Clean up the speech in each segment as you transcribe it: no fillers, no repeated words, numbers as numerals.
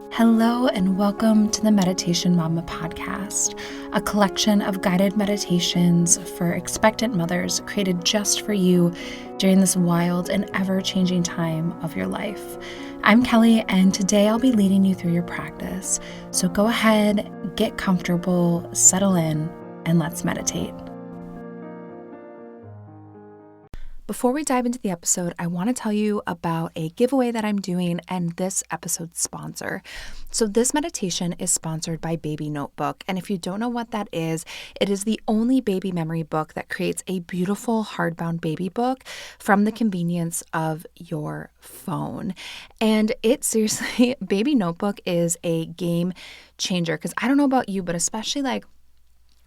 Hello and welcome to the Meditation Mama podcast, a collection of guided meditations for expectant mothers created just for you during this wild and ever-changing time of your life. I'm Kelly, and today I'll be leading you through your practice. So go ahead, get comfortable, settle in, and let's meditate. Before we dive into the episode, I want to tell you about a giveaway that I'm doing and this episode's sponsor. So this meditation is sponsored by Baby Notebook. And if you don't know what that is, it is the only baby memory book that creates a beautiful hardbound baby book from the convenience of your phone. And it seriously, Baby Notebook is a game changer because I don't know about you, but especially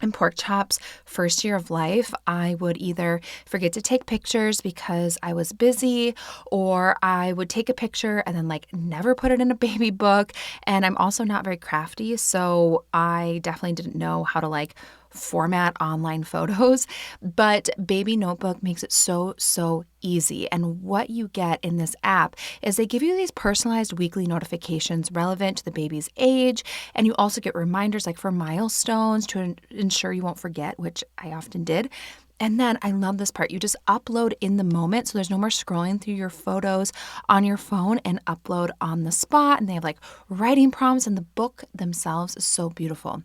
in Pork Chop's first year of life, I would either forget to take pictures because I was busy, or I would take a picture and then never put it in a baby book. And I'm also not very crafty, so I definitely didn't know how to format online photos, but Baby Notebook makes it so easy. And what you get in this app is they give you these personalized weekly notifications relevant to the baby's age, and you also get reminders for milestones to ensure you won't forget, which I often did. And then I love this part. You just upload in the moment, so there's no more scrolling through your photos on your phone, and upload on the spot. And they have writing prompts, and the book themselves is so beautiful.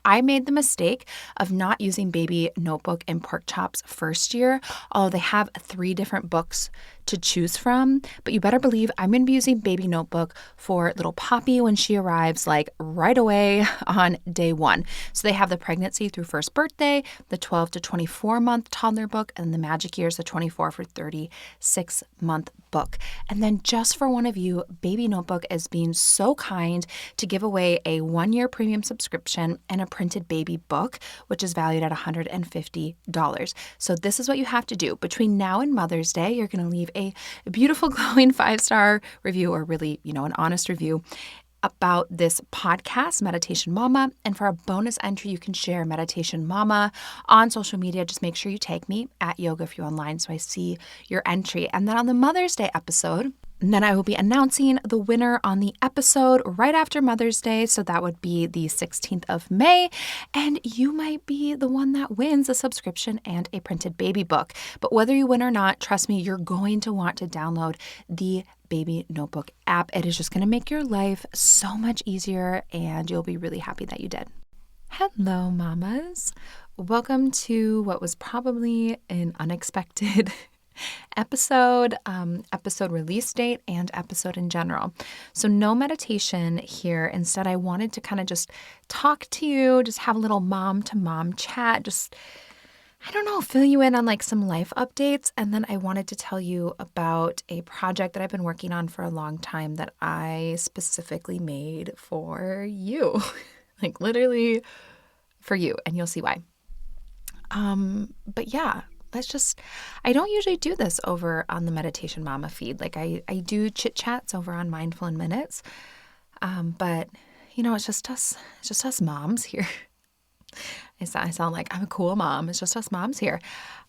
I made the mistake of not using Baby Notebook in Pork Chop's first year, although they have 3 different books to choose from. But you better believe I'm going to be using Baby Notebook for little Poppy when she arrives right away on day 1. So they have the pregnancy through first birthday, the 12 to 24 month toddler book, and the magic years, the 24 for 36 month book. And then just for one of you, Baby Notebook is being so kind to give away a 1-year premium subscription and a printed baby book, which is valued at $150. So this is what you have to do. Between now and Mother's Day, you're going to leave a beautiful, glowing 5-star review, or really, an honest review about this podcast, Meditation Mama. And for a bonus entry, you can share Meditation Mama on social media. Just make sure you tag me at Yoga For You Online so I see your entry. And then on the Mother's Day episode, then I will be announcing the winner on the episode right after Mother's Day. So that would be the 16th of May. And you might be the one that wins a subscription and a printed baby book. But whether you win or not, trust me, you're going to want to download the Baby Notebook app. It is just going to make your life so much easier, and you'll be really happy that you did. Hello, mamas. Welcome to what was probably an unexpected episode release date, and episode in general. So no meditation here. Instead, I wanted to kind of just talk to you, just have a little mom to mom chat, just fill you in on some life updates. And then I wanted to tell you about a project that I've been working on for a long time that I specifically made for you, literally for you, and you'll see why. But yeah, I don't usually do this over on the Meditation Mama feed. I do chit chats over on Mindful in Minutes. But it's just us moms here. I sound like I'm a cool mom. It's just us moms here.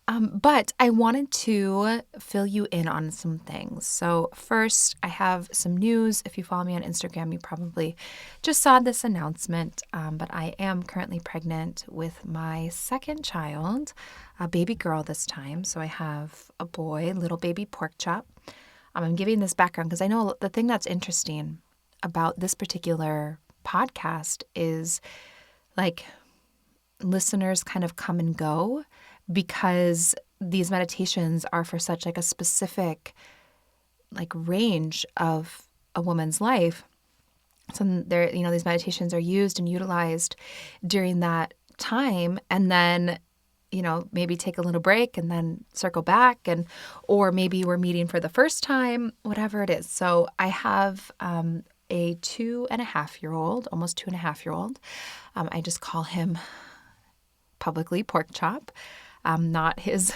But I wanted to fill you in on some things. So first, I have some news. If you follow me on Instagram, you probably just saw this announcement. But I am currently pregnant with my second child, a baby girl this time. So I have a boy, little baby Pork Chop. I'm giving this background because I know the thing that's interesting about this particular podcast is listeners kind of come and go because these meditations are for such a specific range of a woman's life. So there, these meditations are used and utilized during that time, and then maybe take a little break and then circle back, or maybe we're meeting for the first time, whatever it is. So I have a 2.5-year-old, almost 2.5-year-old. I just call him publicly Pork Chop, not his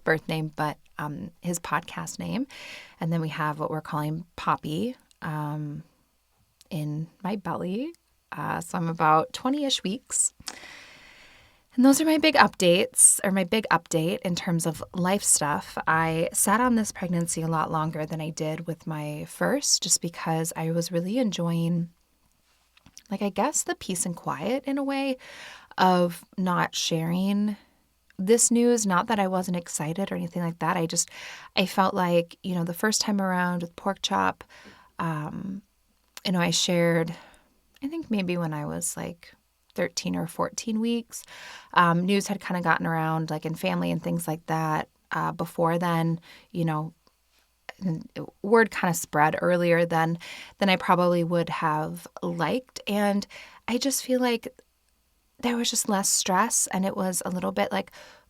birth name, but his podcast name. And then we have what we're calling Poppy in my belly. So I'm about 20-ish weeks. And those are my big updates, or my big update in terms of life stuff. I sat on this pregnancy a lot longer than I did with my first, just because I was really enjoying, I guess, the peace and quiet in a way of not sharing this news. Not that I wasn't excited or anything like that. I felt like, the first time around with pork chop, I shared, I think maybe when I was 13 or 14 weeks. News had kind of gotten around in family and things like that. Before then, word kind of spread earlier than I probably would have liked. And I just feel like there was just less stress, and it was a little bit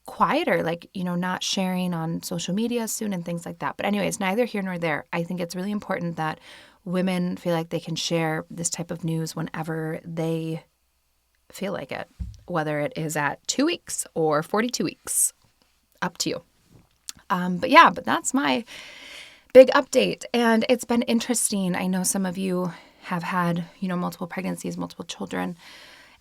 quieter, not sharing on social media soon and things like that. But anyways, neither here nor there. I think it's really important that women feel like they can share this type of news whenever they feel like it, whether it is at 2 weeks or 42 weeks, up to you. But that's my big update. And it's been interesting. I know some of you have had, multiple pregnancies, multiple children,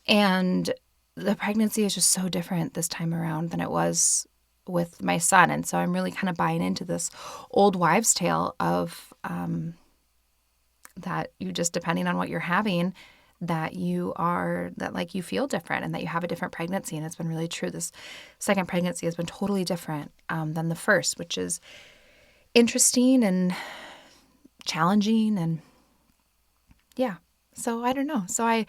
and the pregnancy is just so different this time around than it was with my son. And so I'm really kind of buying into this old wives' tale of that you just, depending on what you're having, that you feel different and that you have a different pregnancy. And it's been really true. This second pregnancy has been totally different than the first, which is interesting and challenging. And yeah, so I don't know. So I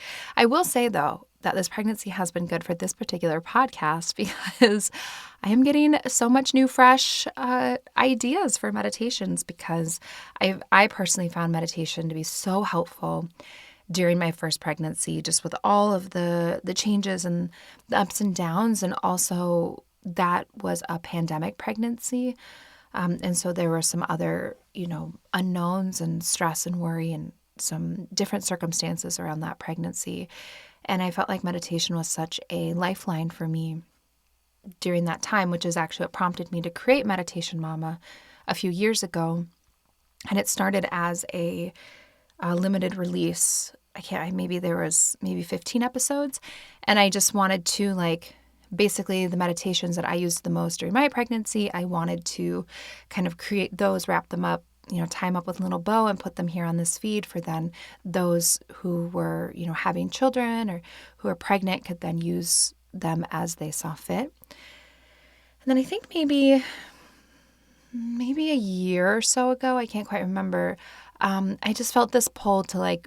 will say, though, that this pregnancy has been good for this particular podcast because I am getting so much new, fresh ideas for meditations, because I personally found meditation to be so helpful during my first pregnancy, just with all of the changes and the ups and downs. And also that was a pandemic pregnancy. And so there were some other, unknowns and stress and worry and some different circumstances around that pregnancy. And I felt like meditation was such a lifeline for me during that time, which is actually what prompted me to create Meditation Mama a few years ago. And it started as a limited release. Maybe there was 15 episodes. And I just wanted to basically the meditations that I used the most during my pregnancy, I wanted to kind of create those, wrap them up, tie them up with a little bow and put them here on this feed for then those who were, having children or who are pregnant could then use them as they saw fit. And then I think maybe a year or so ago, I can't quite remember, I just felt this pull to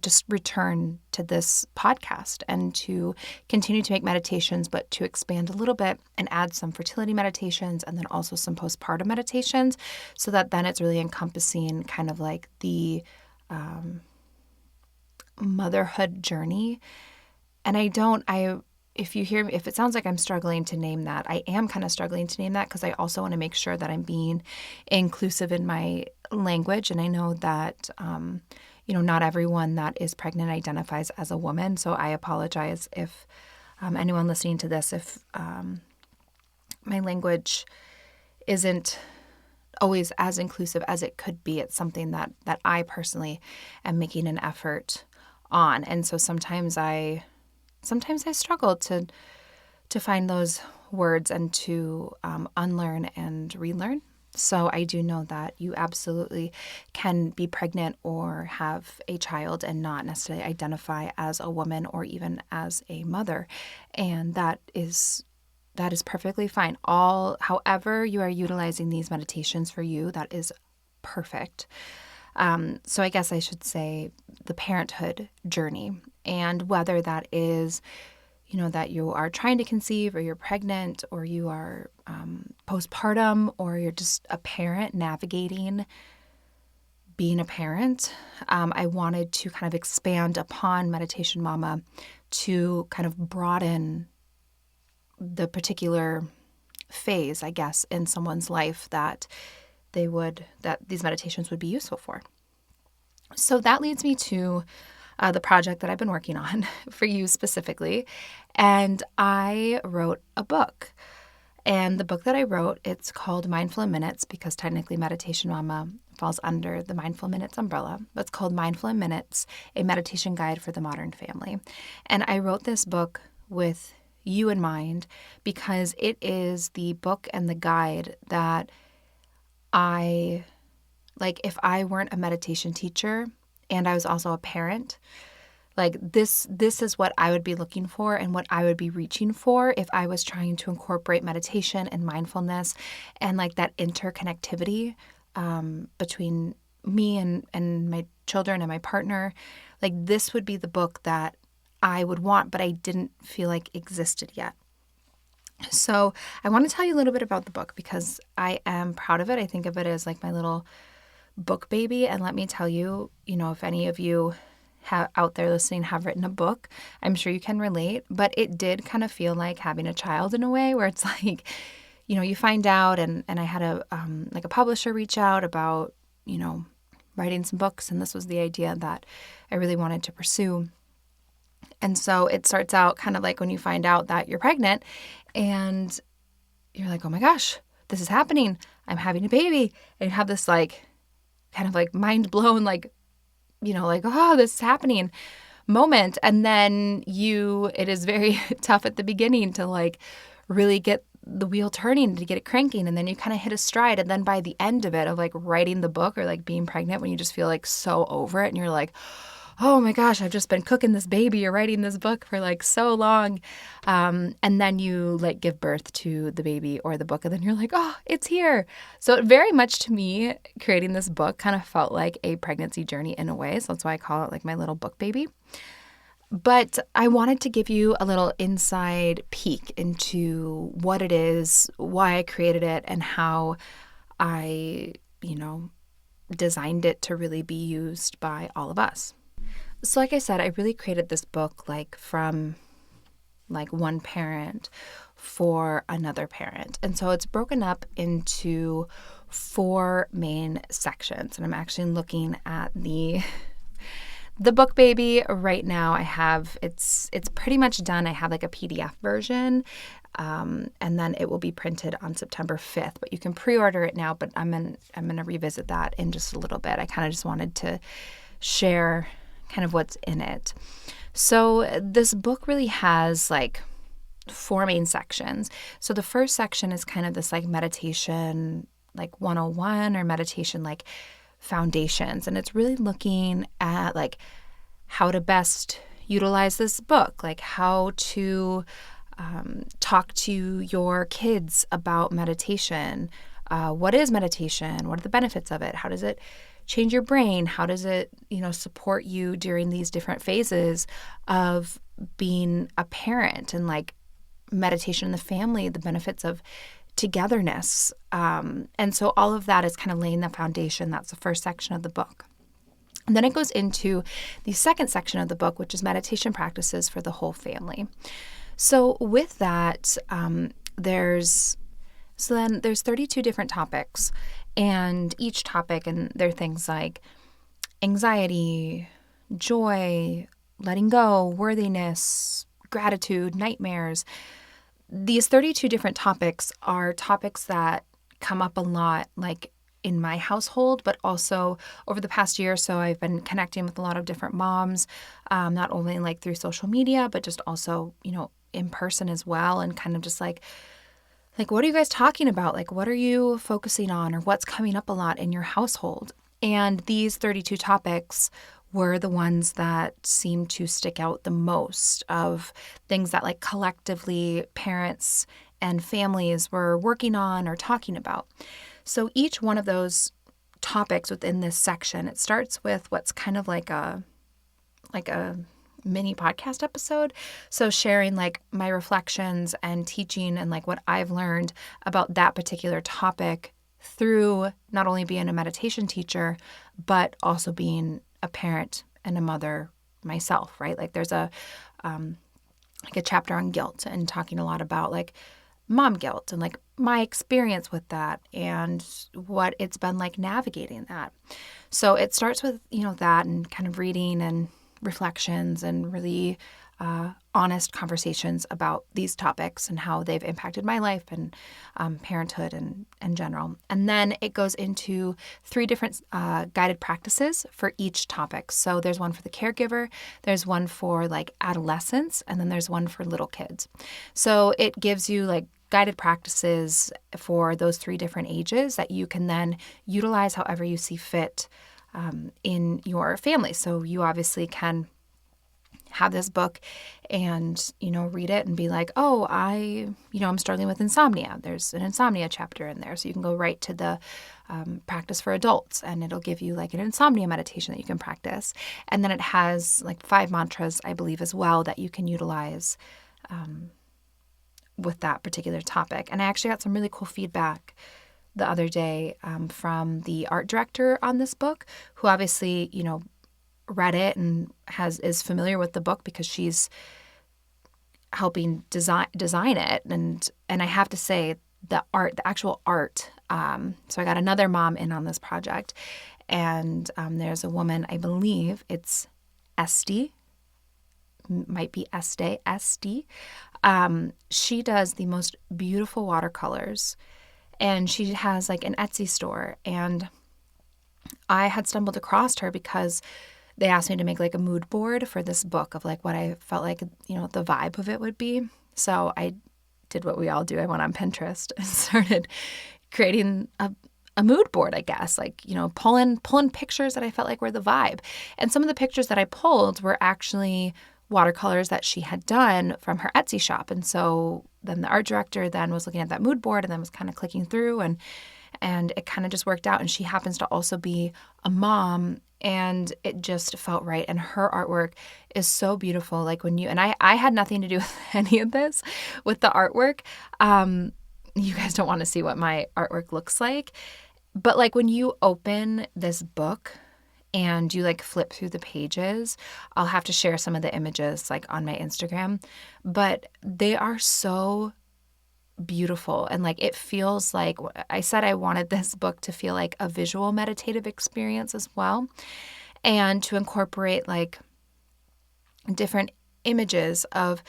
just return to this podcast and to continue to make meditations, but to expand a little bit and add some fertility meditations and then also some postpartum meditations, so that then it's really encompassing kind of the motherhood journey. And if it sounds like I'm struggling to name that, I am kind of struggling to name that, because I also want to make sure that I'm being inclusive in my language. And I know that, not everyone that is pregnant identifies as a woman. So I apologize if anyone listening to this, if my language isn't always as inclusive as it could be. It's something that I personally am making an effort on. And so sometimes I struggle to find those words and to unlearn and relearn. So I do know that you absolutely can be pregnant or have a child and not necessarily identify as a woman or even as a mother. And that is perfectly fine. However you are utilizing these meditations for you, that is perfect. So I guess I should say the parenthood journey, and whether that is, that you are trying to conceive or you're pregnant or you are postpartum or you're just a parent navigating being a parent. I wanted to kind of expand upon Meditation Mama to kind of broaden the particular phase, I guess, in someone's life that these meditations would be useful for. So that leads me to the project that I've been working on for you specifically. And I wrote a book. And the book that I wrote, it's called Mindful in Minutes, because technically Meditation Mama falls under the Mindful Minutes umbrella. But it's called Mindful in Minutes, a meditation guide for the modern family. And I wrote this book with you in mind because it is the book and the guide that if I weren't a meditation teacher and I was also a parent, like this is what I would be looking for and what I would be reaching for if I was trying to incorporate meditation and mindfulness and like that interconnectivity between me and my children and my partner. Like this would be the book that I would want, but I didn't feel like existed yet. So I want to tell you a little bit about the book because I am proud of it. I think of it as like my little book baby. And let me tell you, if any of you out there listening have written a book, I'm sure you can relate. But it did kind of feel like having a child in a way where it's like, you find out, and I had a publisher reach out about, writing some books. And this was the idea that I really wanted to pursue. And so it starts out kind of like when you find out that you're pregnant and you're like, oh my gosh, this is happening. I'm having a baby. And you have this like kind of like mind blown, like, oh, this is happening moment. And then it is very tough at the beginning to like really get the wheel turning, to get it cranking. And then you kind of hit a stride. And then by the end of it, of like writing the book or like being pregnant, when you just feel like so over it and you're like, oh my gosh, I've just been cooking this baby or writing this book for like so long. And then you like give birth to the baby or the book and then you're like, oh, it's here. So it very much to me, creating this book kind of felt like a pregnancy journey in a way. So that's why I call it like my little book baby. But I wanted to give you a little inside peek into what it is, why I created it, and how I, designed it to really be used by all of us. So like I said, I really created this book like from like one parent for another parent. And so it's broken up into 4 main sections. And I'm actually looking at the book baby right now. I have, it's pretty much done. I have like a PDF version. And then it will be printed on September 5th, but you can pre-order it now, but I'm going to revisit that in just a little bit. I kind of just wanted to share kind of what's in it. So this book really has like 4 main sections. So the first section is kind of this like meditation, like 101 or meditation, like foundations. And it's really looking at like how to best utilize this book, like how to talk to your kids about meditation. What is meditation? What are the benefits of it? How does it change your brain? How does it, support you during these different phases of being a parent, and like meditation in the family, the benefits of togetherness. And so all of that is kind of laying the foundation. That's the first section of the book. And then it goes into the second section of the book, which is meditation practices for the whole family. So with that, there's 32 different topics, and each topic, and there are things like anxiety, joy, letting go, worthiness, gratitude, nightmares. These 32 different topics are topics that come up a lot, like in my household, but also over the past year or so, I've been connecting with a lot of different moms, not only like through social media, but just also, in person as well, and kind of just like, what are you guys talking about? Like, what are you focusing on, or what's coming up a lot in your household? And these 32 topics were the ones that seemed to stick out the most, of things that like collectively parents and families were working on or talking about. So each one of those topics within this section, it starts with what's kind of like a mini podcast episode. So sharing like my reflections and teaching and like what I've learned about that particular topic through not only being a meditation teacher, but also being a parent and a mother myself, right? Like there's a chapter on guilt, and talking a lot about like mom guilt and like my experience with that and what it's been like navigating that. So it starts with, that, and kind of reading and reflections, and really honest conversations about these topics and how they've impacted my life and parenthood and in general. And then it goes into 3 different guided practices for each topic. So there's one for the caregiver, there's one for like adolescents, and then there's one for little kids. So it gives you like guided practices for those 3 different ages that you can then utilize however you see fit in your family. So you obviously can have this book and, read it and be like, oh, I'm struggling with insomnia. There's an insomnia chapter in there. So you can go right to the practice for adults, and it'll give you like an insomnia meditation that you can practice. And then it has like 5 mantras, I believe, as well that you can utilize with that particular topic. And I actually got some really cool feedback the other day from the art director on this book, who obviously, read it and is familiar with the book because she's helping design it. And I have to say the actual art. So I got another mom in on this project, and there's a woman, I believe it's Esty, might be Esty. She does the most beautiful watercolors, and she has like an Etsy store. And I had stumbled across her because they asked me to make like a mood board for this book of like what I felt like, the vibe of it would be. So I did what we all do. I went on Pinterest and started creating a mood board, I guess, like, pulling pictures that I felt like were the vibe. And some of the pictures that I pulled were actually watercolors that she had done from her Etsy shop. And so then the art director then was looking at that mood board and then was kind of clicking through, and it kind of just worked out. And she happens to also be a mom, and it just felt right. And her artwork is so beautiful. Like I had nothing to do with any of this with the artwork. You guys don't want to see what my artwork looks like. But like when you open this book and you like flip through the pages, I'll have to share some of the images like on my Instagram, but they are so beautiful. And like it feels like, I said I wanted this book to feel like a visual meditative experience as well, and to incorporate like different images of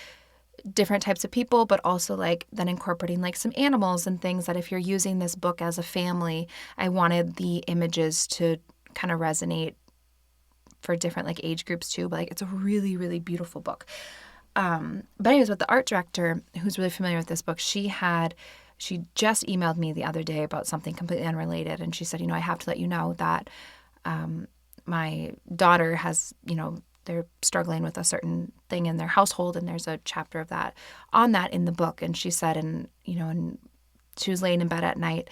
different types of people, but also like then incorporating like some animals and things that if you're using this book as a family, I wanted the images to kind of resonate for different like age groups too. But like it's a really, really beautiful book. But anyways, with the art director, who's really familiar with this book, she just emailed me the other day about something completely unrelated. And she said, I have to let you know that my daughter has, they're struggling with a certain thing in their household. And there's a chapter of that on that in the book. And she said, and she was laying in bed at night,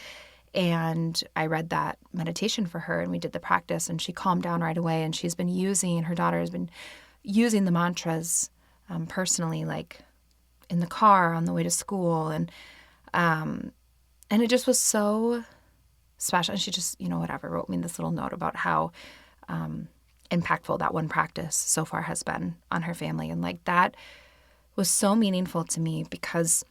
and I read that meditation for her, and we did the practice, and she calmed down right away. And her daughter has been using the mantras personally, like in the car on the way to school. And it just was so special. And she just, wrote me this little note about how impactful that one practice so far has been on her family. And like that was so meaningful to me, because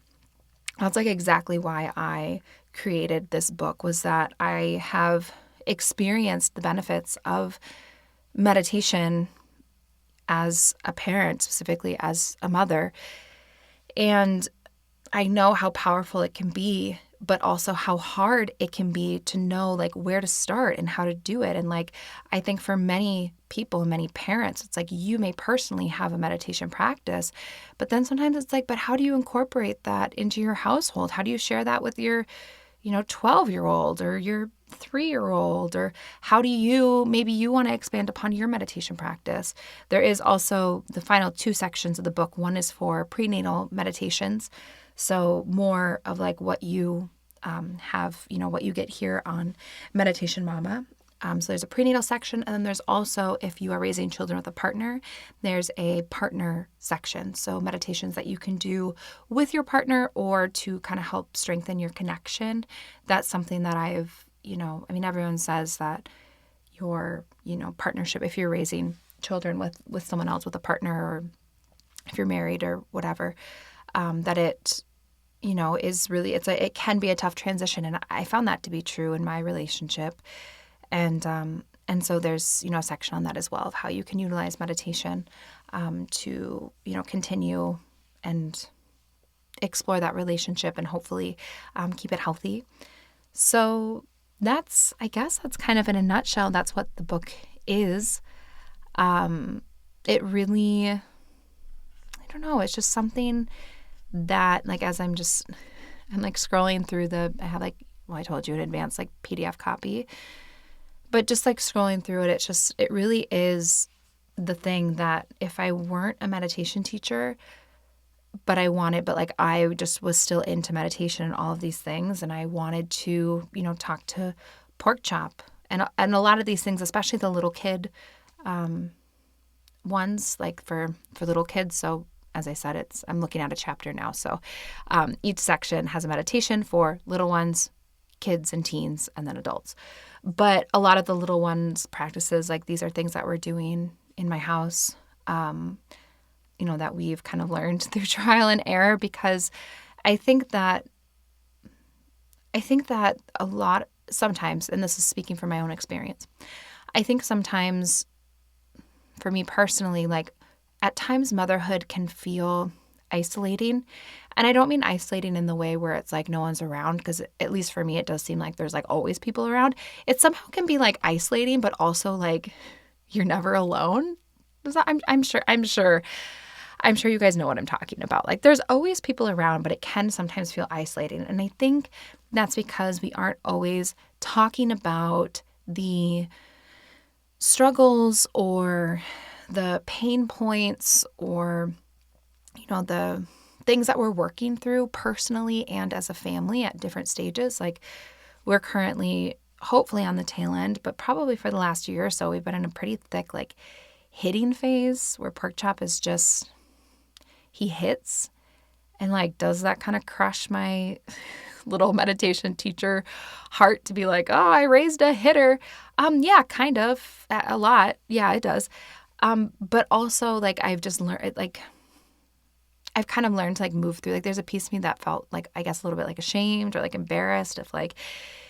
that's like exactly why I created this book, was that I have experienced the benefits of meditation as a parent, specifically as a mother. And I know how powerful it can be, but also how hard it can be to know like where to start and how to do it. And like, I think for many people, many parents, it's like you may personally have a meditation practice, but then sometimes it's like, but how do you incorporate that into your household? How do you share that with your, 12-year-old or your 3-year-old? Or how do maybe you want to expand upon your meditation practice? There is also the final 2 sections of the book. One is for prenatal meditations. So more of like what you have, what you get here on Meditation Mama. So there's a prenatal section, and then there's also, if you are raising children with a partner, there's a partner section. So meditations that you can do with your partner or to kind of help strengthen your connection. That's something that everyone says that your, partnership, if you're raising children with someone else, with a partner, or if you're married or whatever, that it, is really, it can be a tough transition. And I found that to be true in my relationship. And so there's, a section on that as well of how you can utilize meditation to, continue and explore that relationship and hopefully keep it healthy. So I guess that's kind of in a nutshell, that's what the book is. It really, I don't know, it's just something that, like, as I'm like scrolling through I have I told you in advance, like PDF copy, but just like scrolling through it, it really is the thing that if I weren't a meditation teacher, but I just was still into meditation and all of these things, and I wanted to, talk to pork chop and a lot of these things, especially the little kid ones, like for little kids. So as I said, I'm looking at a chapter now. So each section has a meditation for little ones, kids and teens, and then adults. But a lot of the little ones practices, like these are things that we're doing in my house, that we've kind of learned through trial and error, because I think that a lot sometimes, and this is speaking from my own experience, I think sometimes for me personally, like at times motherhood can feel isolating. And I don't mean isolating in the way where it's like no one's around, because at least for me, it does seem like there's like always people around. It somehow can be like isolating, but also like you're never alone. I'm sure you guys know what I'm talking about. Like there's always people around, but it can sometimes feel isolating. And I think that's because we aren't always talking about the struggles or the pain points or, the things that we're working through personally and as a family at different stages. Like we're currently hopefully on the tail end, but probably for the last year or so, we've been in a pretty thick like hitting phase where pork chop is just, he hits and like does that kind of crush my little meditation teacher heart to be like, oh, I raised a hitter. Yeah, kind of a lot. Yeah, it does. But also like I've just learned, like I've kind of learned to like move through, like there's a piece of me that felt like, I guess a little bit like ashamed or like embarrassed if like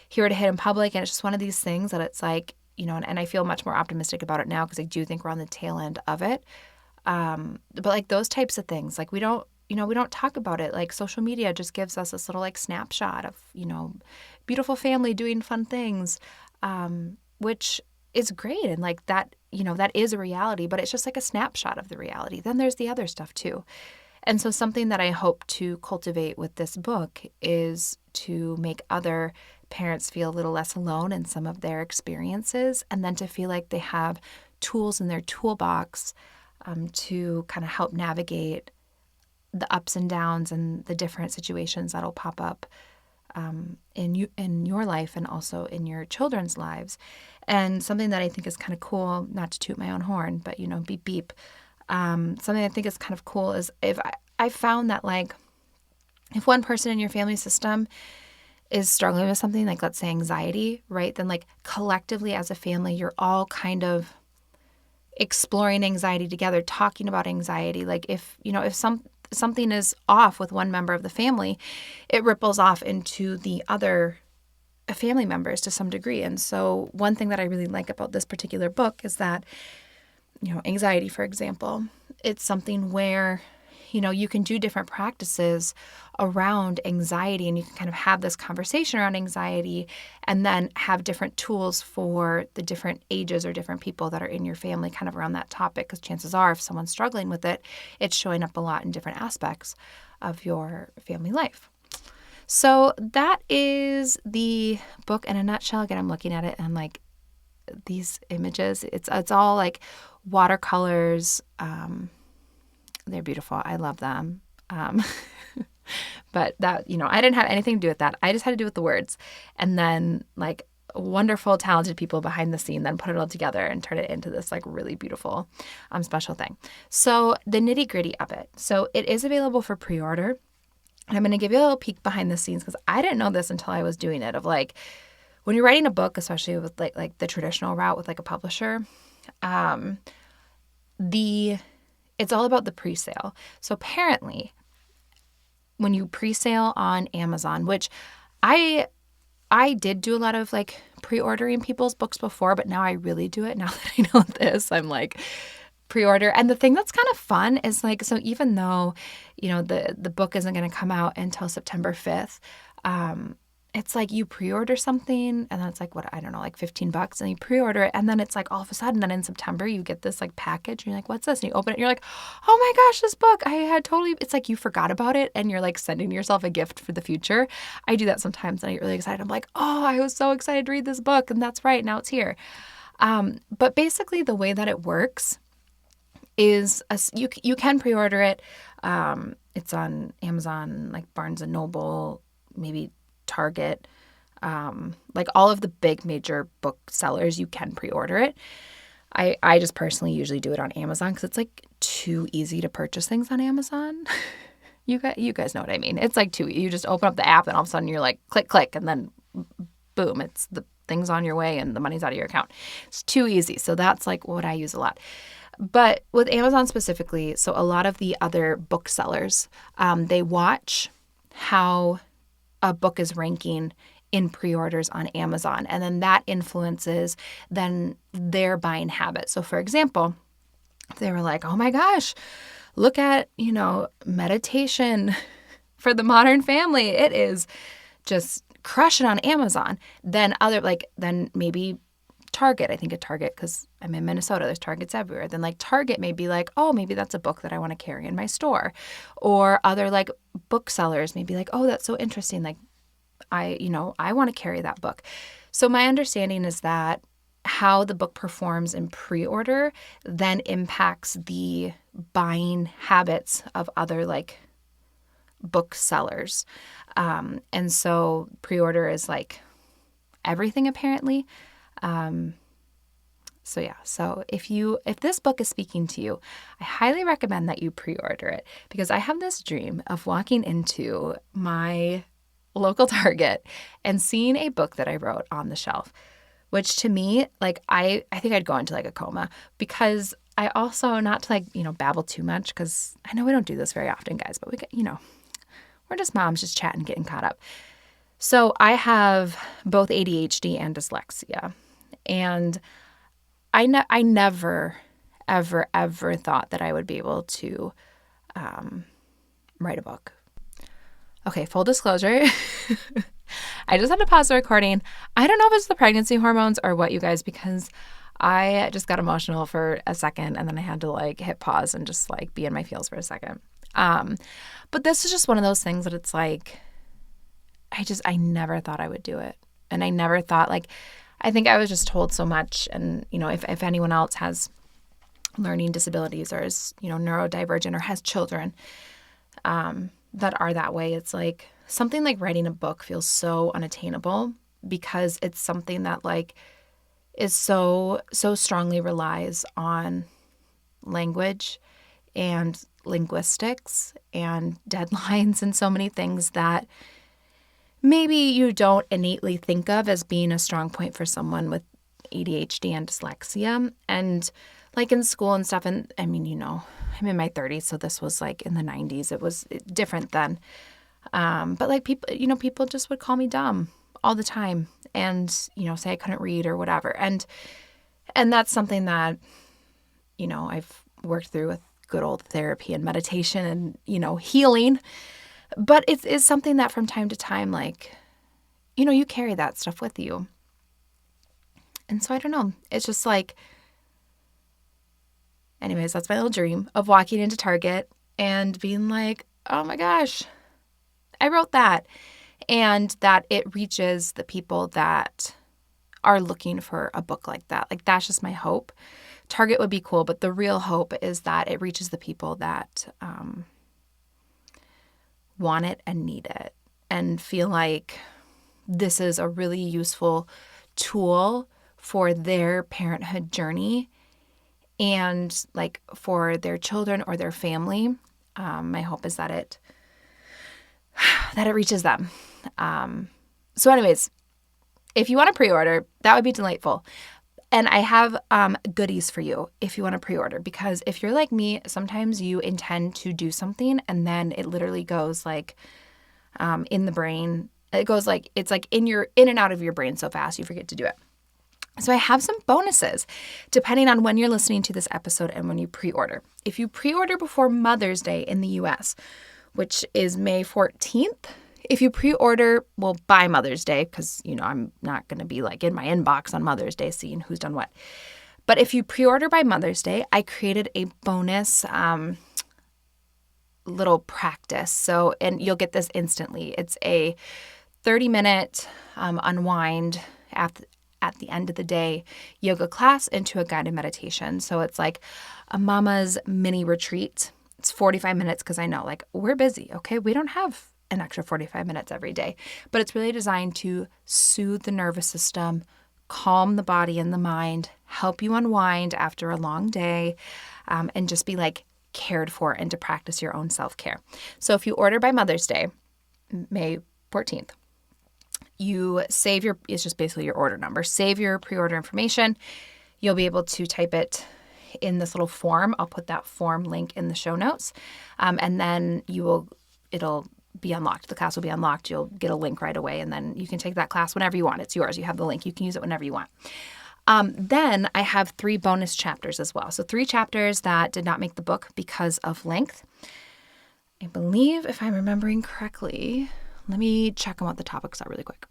he were to hit in public. And it's just one of these things that it's like, and I feel much more optimistic about it now because I do think we're on the tail end of it. But like those types of things, like we don't talk about it. Like social media just gives us this little like snapshot of, beautiful family doing fun things, which is great. And like that, that is a reality, but it's just like a snapshot of the reality. Then there's the other stuff too. And so something that I hope to cultivate with this book is to make other parents feel a little less alone in some of their experiences, and then to feel like they have tools in their toolbox to kind of help navigate the ups and downs and the different situations that'll pop up in your life and also in your children's lives. And something that I think is kind of cool, not to toot my own horn, but beep beep. Something I think is kind of cool is if I found that like if one person in your family system is struggling with something like, let's say anxiety, right? Then like collectively as a family, you're all kind of exploring anxiety together, talking about anxiety. Like if something is off with one member of the family, it ripples off into the other family members to some degree. And so one thing that I really like about this particular book is that, anxiety, for example, it's something where, you can do different practices around anxiety, and you can kind of have this conversation around anxiety and then have different tools for the different ages or different people that are in your family kind of around that topic, because chances are if someone's struggling with it, it's showing up a lot in different aspects of your family life. So that is the book in a nutshell. Again, I'm looking at it and like these images, it's all like watercolors. They're beautiful. I love them. But that, I didn't have anything to do with that. I just had to do with the words. And then like wonderful, talented people behind the scene then put it all together and turn it into this like really beautiful, special thing. So the nitty gritty of it. So it is available for pre-order. And I'm going to give you a little peek behind the scenes because I didn't know this until I was doing it, of like when you're writing a book, especially with like the traditional route with like a publisher, it's all about the pre-sale. So apparently when you pre-sale on Amazon, which I did do a lot of like pre-ordering people's books before, but now I really do it. Now that I know this, I'm like pre-order. And the thing that's kind of fun is like, so even though, the book isn't going to come out until September 5th, it's like you pre-order something and then it's like, I don't know, like $15 and you pre-order it. And then it's like all of a sudden then in September you get this like package and you're like, what's this? And you open it and you're like, oh my gosh, this book, it's like you forgot about it and you're like sending yourself a gift for the future. I do that sometimes and I get really excited. I'm like, oh, I was so excited to read this book and that's right, now it's here. But basically the way that it works is you can pre-order it. It's on Amazon, like Barnes and Noble, maybe Target, like all of the big major booksellers, you can pre-order it. I just personally usually do it on Amazon because it's like too easy to purchase things on Amazon. You guys know what I mean. It's like you just open up the app and all of a sudden you're like click and then boom, it's the thing's on your way and the money's out of your account. It's too easy. So that's like what I use a lot. But with Amazon specifically, so a lot of the other booksellers, they watch how a book is ranking in pre-orders on Amazon. And then that influences then their buying habits. So for example, if they were like, oh my gosh, look at, Meditation for the Modern Family. It is just crushing on Amazon. Then then maybe Target, I think at Target, because I'm in Minnesota, there's Targets everywhere. Then like Target may be like, oh, maybe that's a book that I want to carry in my store. Or other like booksellers may be like, oh, that's so interesting. Like I want to carry that book. So my understanding is that how the book performs in pre-order then impacts the buying habits of other like booksellers. And so pre-order is like everything apparently. So if this book is speaking to you, I highly recommend that you pre-order it because I have this dream of walking into my local Target and seeing a book that I wrote on the shelf, which to me, like, I think I'd go into like a coma because I also, not to like, babble too much because I know we don't do this very often, guys, but we get, we're just moms just chatting, getting caught up. So I have both ADHD and dyslexia. And I never, ever, ever thought that I would be able to write a book. Okay, full disclosure. I just had to pause the recording. I don't know if it's the pregnancy hormones or what, you guys, because I just got emotional for a second and then I had to like hit pause and just like be in my feels for a second. But this is just one of those things that it's like, I never thought I would do it. And I never thought I think I was just told so much. And, if anyone else has learning disabilities or is, neurodivergent or has children that are that way, it's like something like writing a book feels so unattainable because it's something that is so strongly relies on language and linguistics and deadlines and so many things that maybe you don't innately think of as being a strong point for someone with ADHD and dyslexia. And in school and stuff, and I mean, I'm in my 30s, so this was in the 90s. It was different then. But people just would call me dumb all the time and, say I couldn't read or whatever. And that's something that, I've worked through with good old therapy and meditation and, healing. But it's something that from time to time, you carry that stuff with you. And so I don't know. It's just anyways, that's my little dream of walking into Target and being like, oh my gosh, I wrote that. And that it reaches the people that are looking for a book like that. That's just my hope. Target would be cool, but the real hope is that it reaches the people that want it and need it and feel like this is a really useful tool for their parenthood journey and for their children or their family. My hope is that it reaches them. So anyways, if you want to pre-order, that would be delightful. And I have goodies for you if you want to pre-order, because if you're like me, sometimes you intend to do something and then it literally goes in the brain. It goes it's in and out of your brain so fast you forget to do it. So I have some bonuses depending on when you're listening to this episode and when you pre-order. If you pre-order before Mother's Day in the US, which is May 14th, if you pre-order, well, by Mother's Day, because, I'm not going to be like in my inbox on Mother's Day seeing who's done what. But if you pre-order by Mother's Day, I created a bonus little practice. So, and you'll get this instantly. It's a 30-minute unwind at the end of the day yoga class into a guided meditation. So it's like a mama's mini retreat. It's 45 minutes because I know like we're busy, okay? We don't have an extra 45 minutes every day, but it's really designed to soothe the nervous system, calm the body and the mind, help you unwind after a long day, and just be like cared for and to practice your own self-care. So if you order by Mother's Day, May 14th, you save it's just basically your order number. Save your pre-order information. You'll be able to type it in this little form. I'll put that form link in the show notes. And then it'll be unlocked. The class will be unlocked. You'll get a link right away. And then you can take that class whenever you want. It's yours. You have the link. You can use it whenever you want. Then I have 3 bonus chapters as well. So 3 chapters that did not make the book because of length. I believe, if I'm remembering correctly, let me check on what the topics are really quick.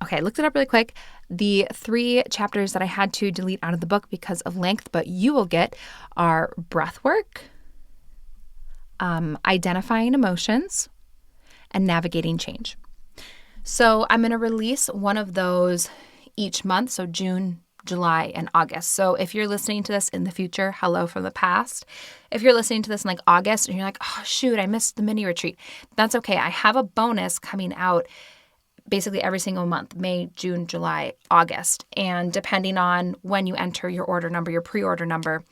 Okay, I looked it up really quick. The 3 chapters that I had to delete out of the book because of length, but you will get are breath work, identifying emotions, and navigating change. So I'm going to release one of those each month. So June, July, and August. So if you're listening to this in the future, hello from the past. If you're listening to this in like August and you're like, oh shoot, I missed the mini retreat, that's okay. I have a bonus coming out basically every single month, May, June, July, August. And depending on when you enter your order number, your pre-order number,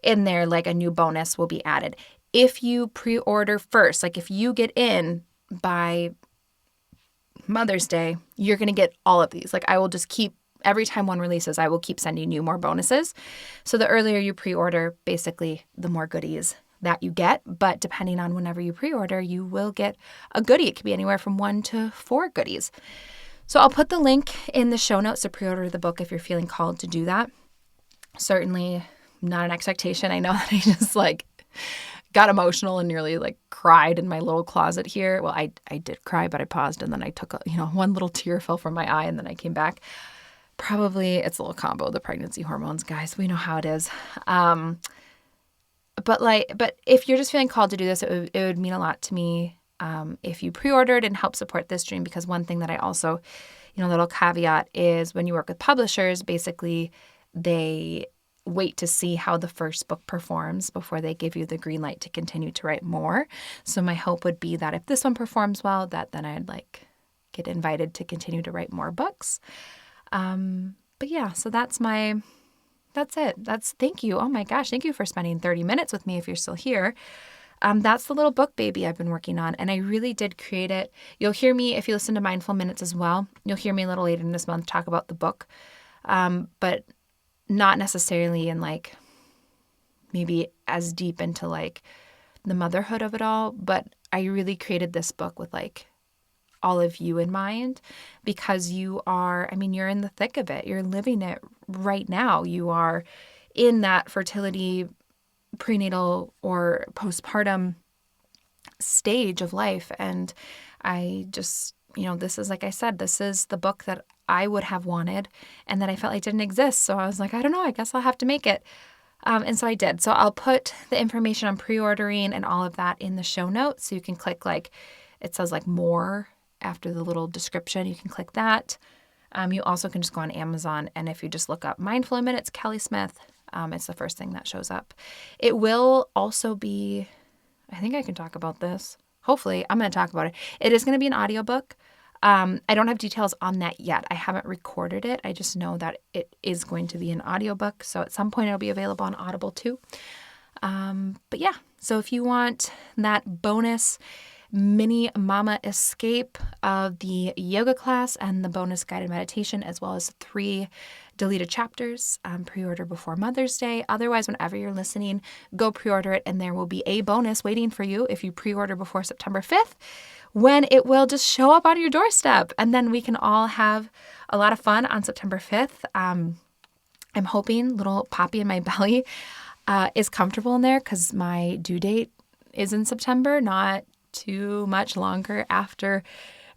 in there, like a new bonus will be added. If you pre-order first, like if you get in by Mother's Day, you're going to get all of these. Like I will just keep, every time one releases, I will keep sending you more bonuses. So the earlier you pre-order, basically the more goodies that you get. But depending on whenever you pre-order, you will get a goodie. It could be anywhere from 1 to 4 goodies. So I'll put the link in the show notes to pre-order the book if you're feeling called to do that. Certainly not an expectation. I know that I just like got emotional and nearly like cried in my little closet here. Well, I did cry, but I paused and then I took one little tear fell from my eye and then I came back. Probably it's a little combo, the pregnancy hormones, guys. We know how it is. But if you're just feeling called to do this, it would mean a lot to me if you pre-ordered and help support this dream. Because one thing that I also, little caveat is when you work with publishers, basically they wait to see how the first book performs before they give you the green light to continue to write more. So my hope would be that if this one performs well, that then I'd get invited to continue to write more books. But yeah, so that's it. Thank you. Oh my gosh. Thank you for spending 30 minutes with me if you're still here. That's the little book baby I've been working on. And I really did create it. You'll hear me, if you listen to Mindful Minutes as well, you'll hear me a little later in this month talk about the book. But not necessarily in maybe as deep into the motherhood of it all. But I really created this book with all of you in mind because you're in the thick of it. You're living it right now. You are in that fertility, prenatal, or postpartum stage of life. And I just, this is, like I said, this is the book that I would have wanted and that I felt like didn't exist. So I was like, I don't know, I guess I'll have to make it. And so I did. So I'll put the information on pre-ordering and all of that in the show notes. So you can click it says more after the little description. You can click that. You also can just go on Amazon. And if you just look up Mindful Minutes, Kelly Smith, it's the first thing that shows up. It will also be, I think I can talk about this. Hopefully, I'm going to talk about it. It is going to be an audiobook. I don't have details on that yet. I haven't recorded it. I just know that it is going to be an audiobook. So at some point it'll be available on Audible too. But yeah, so if you want that bonus mini mama escape of the yoga class and the bonus guided meditation, as well as 3 deleted chapters, pre-order before Mother's Day. Otherwise, whenever you're listening, go pre-order it, and there will be a bonus waiting for you if you pre-order before September 5th, when it will just show up on your doorstep, and then we can all have a lot of fun on September 5th. I'm hoping little Poppy in my belly is comfortable in there, because my due date is in September, not too much longer after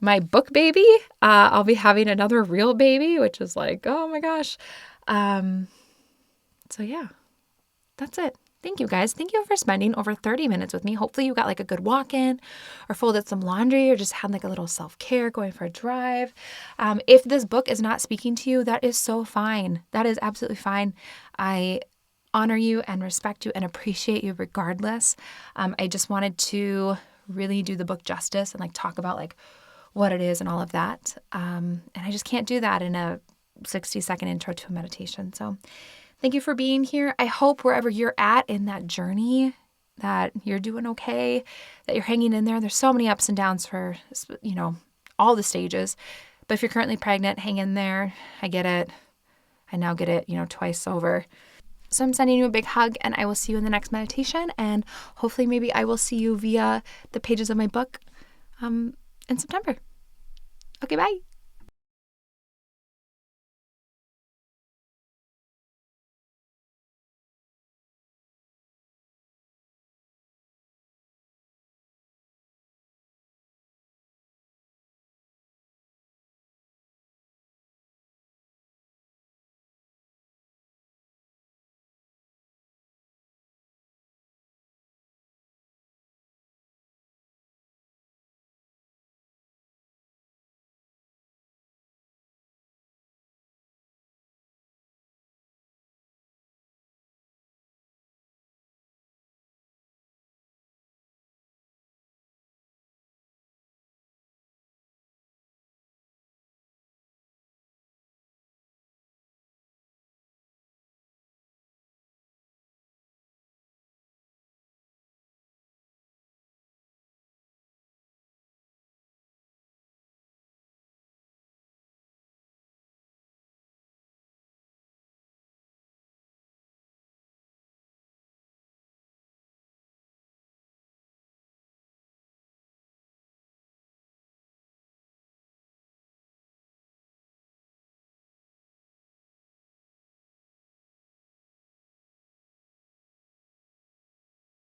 my book baby. I'll be having another real baby, which is like, oh my gosh. So yeah, that's it. Thank you guys. Thank you for spending over 30 minutes with me. Hopefully you got like a good walk in, or folded some laundry, or just had like a little self-care, going for a drive. If this book is not speaking to you, that is so fine. That is absolutely fine. I honor you and respect you and appreciate you regardless. I just wanted to really do the book justice and like talk about like what it is and all of that. And I just can't do that in a 60-second intro to a meditation. So thank you for being here. I hope wherever you're at in that journey that you're doing okay, that you're hanging in there. There's so many ups and downs for, all the stages. But if you're currently pregnant, hang in there. I get it. I now get it, twice over. So I'm sending you a big hug, and I will see you in the next meditation. And hopefully maybe I will see you via the pages of my book in September. Okay, bye.